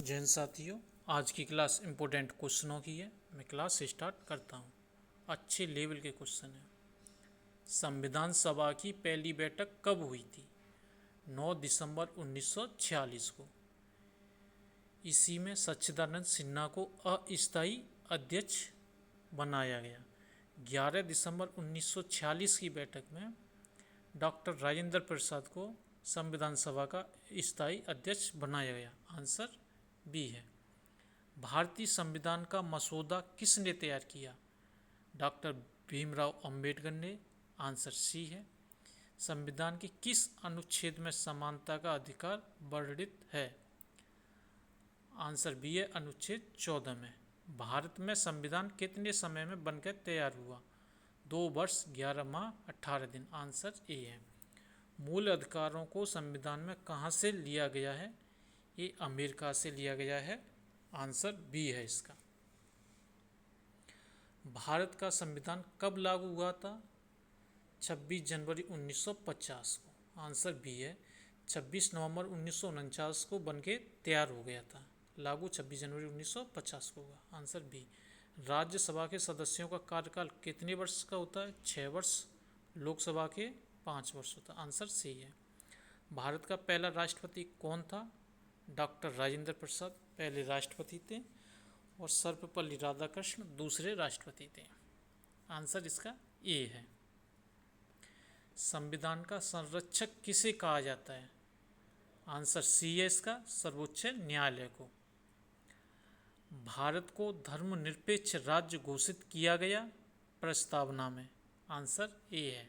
जैन साथियों, आज की क्लास इम्पोर्टेंट क्वेश्चनों की है। मैं क्लास स्टार्ट करता हूँ। अच्छे लेवल के क्वेश्चन है। संविधान सभा की पहली बैठक कब हुई थी? 9 दिसंबर 1946 को। इसी में सच्चिदानंद सिन्हा को अस्थायी अध्यक्ष बनाया गया। 11 दिसंबर 1946 की बैठक में डॉक्टर राजेंद्र प्रसाद को संविधान सभा का स्थायी अध्यक्ष बनाया गया। आंसर बी है। भारतीय संविधान का मसौदा किसने तैयार किया? डॉक्टर भीमराव अंबेडकर ने। आंसर सी है। संविधान के किस अनुच्छेद में समानता का अधिकार वर्णित है? आंसर बी है, अनुच्छेद 14 में। भारत में संविधान कितने समय में बनकर तैयार हुआ? 2 वर्ष 11 माह 18 दिन। आंसर ए है। मूल अधिकारों को संविधान में कहाँ से लिया गया है? ये अमेरिका से लिया गया है। आंसर बी है इसका। भारत का संविधान कब लागू हुआ था? 26 जनवरी 1950 को। आंसर बी है। 26 नवंबर 1949 को बनके तैयार हो गया था। लागू 26 जनवरी 1950 को हुआ। Answer B. राज्यसभा के सदस्यों का कार्यकाल कितने वर्ष का होता है? 6 वर्ष। लोकसभा के 5 वर्ष होता है। आंसर सी है। भारत का पहला राष्ट्रपति कौन था? डॉक्टर राजेंद्र प्रसाद पहले राष्ट्रपति थे और सर्वपल्ली राधाकृष्ण दूसरे राष्ट्रपति थे। आंसर इसका ए है। संविधान का संरक्षक किसे कहा जाता है? आंसर सी है इसका, सर्वोच्च न्यायालय को। भारत को धर्मनिरपेक्ष राज्य घोषित किया गया प्रस्तावना में। आंसर ए है।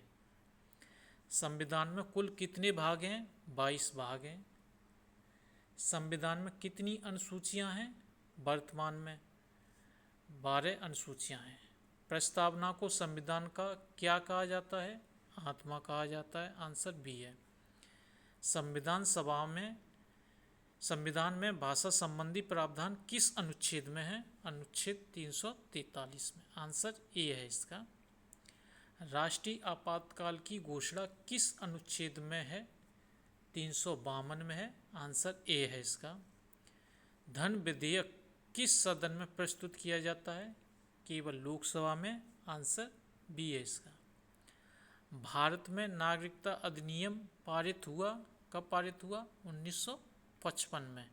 संविधान में कुल कितने भाग हैं? 22 भाग हैं। संविधान में कितनी अनुसूचियां हैं? वर्तमान में 12 अनुसूचियां हैं। प्रस्तावना को संविधान का क्या कहा जाता है? आत्मा कहा जाता है। आंसर बी है। संविधान में भाषा संबंधी प्रावधान किस अनुच्छेद में है? अनुच्छेद 343 में। आंसर ए है इसका। राष्ट्रीय आपातकाल की घोषणा किस अनुच्छेद में है? 352 में है। आंसर ए है इसका। धन विधेयक किस सदन में प्रस्तुत किया जाता है? केवल लोकसभा में। आंसर बी है इसका। भारत में नागरिकता अधिनियम पारित हुआ, कब पारित हुआ? 1955 में।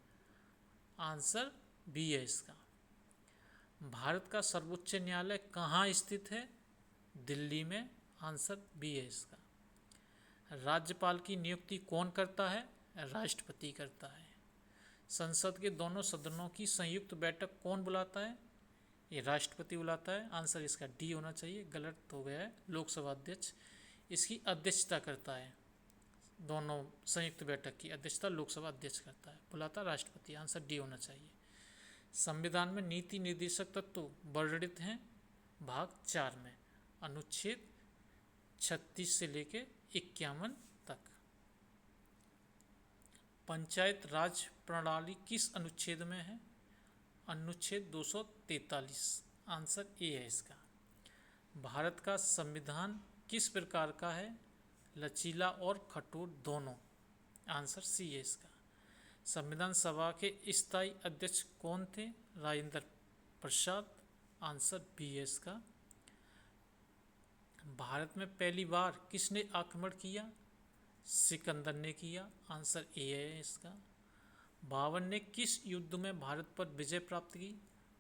आंसर बी है इसका। भारत का सर्वोच्च न्यायालय कहाँ स्थित है? दिल्ली में। आंसर बी है इसका। राज्यपाल की नियुक्ति कौन करता है? राष्ट्रपति करता है। संसद के दोनों सदनों की संयुक्त बैठक कौन बुलाता है? ये राष्ट्रपति बुलाता है। आंसर इसका डी होना चाहिए, गलत हो गया है। लोकसभा अध्यक्ष इसकी अध्यक्षता करता है। दोनों संयुक्त बैठक की अध्यक्षता लोकसभा अध्यक्ष करता है, बुलाता राष्ट्रपति। आंसर डी होना चाहिए। संविधान में नीति निर्देशक तत्व वर्णित हैं भाग 4 में, अनुच्छेद 36 से लेकर 51 तक। पंचायत राज प्रणाली किस अनुच्छेद में है? अनुच्छेद 243। आंसर ए है इसका। भारत का संविधान किस प्रकार का है? लचीला और कठोर दोनों। आंसर सी है इसका। संविधान सभा के स्थायी अध्यक्ष कौन थे? राजेंद्र प्रसाद। आंसर बी है इसका। भारत में पहली बार किसने आक्रमण किया? सिकंदर ने किया। आंसर ए है इसका। बाबर ने किस युद्ध में भारत पर विजय प्राप्त की?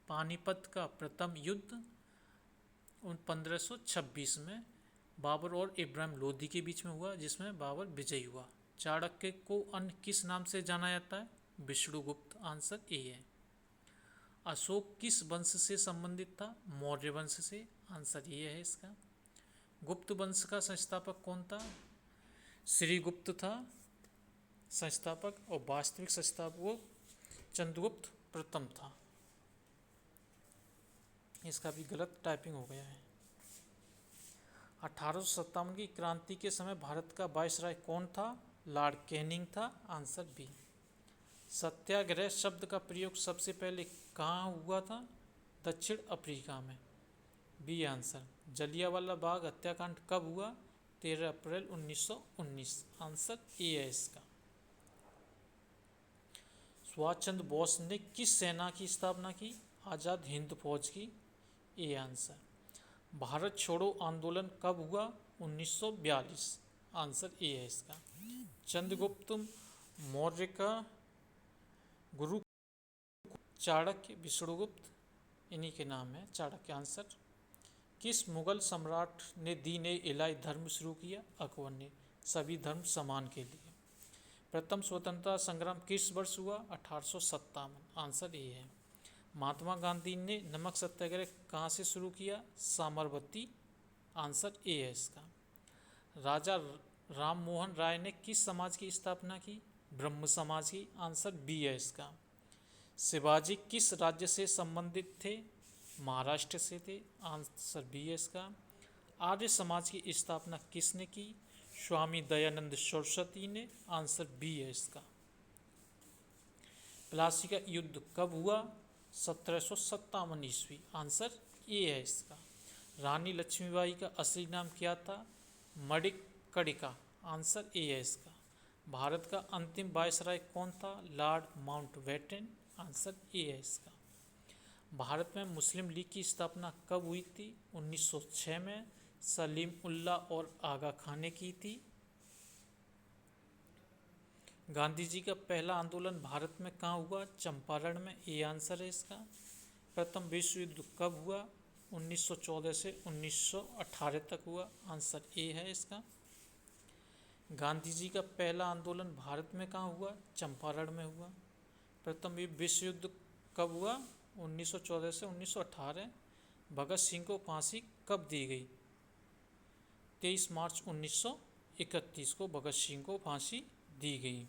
पानीपत का प्रथम युद्ध 1526 में बाबर और इब्राहिम लोदी के बीच में हुआ, जिसमें बाबर विजयी हुआ। चाणक्य को अन्य किस नाम से जाना जाता है? विष्णुगुप्त। आंसर ए है। अशोक किस वंश से संबंधित था? मौर्य वंश से। आंसर ये है इसका। गुप्त वंश का संस्थापक कौन था? श्रीगुप्त था संस्थापक, और वास्तविक संस्थापक चंद्रगुप्त प्रथम था। इसका भी गलत टाइपिंग हो गया है। 1857 की क्रांति के समय भारत का वायसराय कौन था? लॉर्ड कैनिंग था। Answer B. सत्याग्रह शब्द का प्रयोग सबसे पहले कहाँ हुआ था? दक्षिण अफ्रीका में। B answer. जलियांवाला बाग हत्याकांड कब हुआ? 13 अप्रैल 1919। आंसर ए है इसका। सुभाष चंद्र बोस ने किस सेना की स्थापना की? आज़ाद हिंद फौज की। A answer. भारत छोड़ो आंदोलन कब हुआ? 1942। आंसर ए है इसका। चंद्रगुप्त मौर्य का गुरु चाणक्य, विष्णुगुप्त, इन्हीं के नाम है चाणक्य। आंसर। किस मुगल सम्राट ने दीन ए इलाही धर्म शुरू किया? अकबर ने। सभी धर्म समान के लिए। प्रथम स्वतंत्रता संग्राम किस वर्ष हुआ? 1857। आंसर ए है। महात्मा गांधी ने नमक सत्याग्रह कहाँ से शुरू किया? साबरमती। आंसर ए है इसका। राजा राम मोहन राय ने किस समाज की स्थापना की? ब्रह्म समाज की। आंसर बी है इसका। शिवाजी किस राज्य से संबंधित थे? महाराष्ट्र से थे। आंसर बी है इसका। आर्य समाज की स्थापना किसने की? स्वामी दयानंद सरस्वती ने। आंसर बी है इसका। प्लासी का युद्ध कब हुआ? 1757 ईस्वी। आंसर ए है इसका। रानी लक्ष्मीबाई का असली नाम क्या था? मणिकर्णिका। आंसर ए है इसका। भारत का अंतिम वायसराय कौन था? Lord Mountbatten. आंसर ए है इसका। भारत में मुस्लिम लीग की स्थापना कब हुई थी? 1906 में। सलीम उल्लाह और आगा खान ने की थी। गांधी जी का पहला आंदोलन भारत में कहाँ हुआ? चंपारण में। ए आंसर है इसका। प्रथम विश्व युद्ध कब हुआ? 1914 से 1918 तक हुआ। आंसर ए है इसका। गांधी जी का पहला आंदोलन भारत में कहाँ हुआ? चंपारण में हुआ। प्रथम विश्व युद्ध कब हुआ? 1914 से 1918। भगत सिंह को फांसी कब दी गई? 23 मार्च 1931 को भगत सिंह को फांसी दी गई।